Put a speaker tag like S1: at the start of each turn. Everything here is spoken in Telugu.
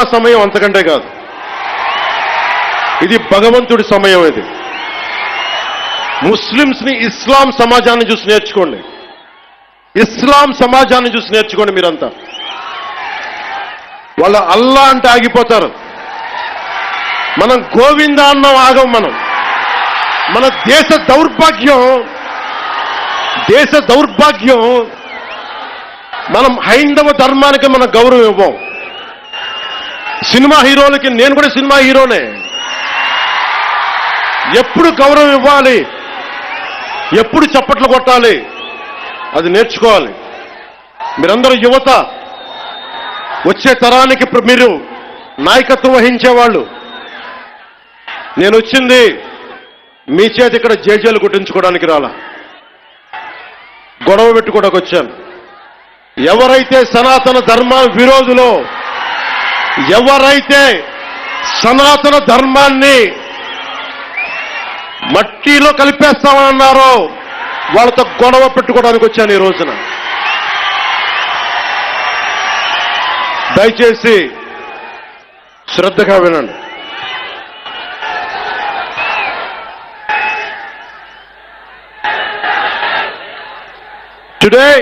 S1: సమయం అంతకంటే కాదు. ఇది భగవంతుడి సమయం. ఇది ముస్లిమ్స్ని ఇస్లాం సమాజాన్ని చూసి నేర్చుకోండి. ఇస్లాం సమాజాన్ని చూసి నేర్చుకోండి. మీరంతా వాళ్ళ అల్లా అంటే ఆగిపోతారు. మనం గోవింద అన్నం ఆగం. మన దేశ దౌర్భాగ్యం మనం హైందవ ధర్మానికి మన గౌరవం ఇవ్వం. సినిమా హీరోలకి, నేను కూడా సినిమా హీరోనే, ఎప్పుడు గౌరవం ఇవ్వాలి, ఎప్పుడు చప్పట్లు కొట్టాలి, అది నేర్చుకోవాలి. మీరందరూ యువత, వచ్చే తరానికి మీరు నాయకత్వం వహించేవాళ్ళు. నేను వచ్చింది మీ చేతి ఇక్కడ జేజేలు కొట్టించుకోవడానికి రాలా, గొడవ పెట్టుకోవడానికి వచ్చాను. ఎవరైతే సనాతన ధర్మ విరోధులో, ఎవరైతే సనాతన ధర్మాన్ని మట్టిలో కలిపేస్తామన్నారో వాళ్ళతో గొడవ పెట్టుకోవడానికి వచ్చాను ఈ రోజున. దయచేసి శ్రద్ధగా వినండి. Today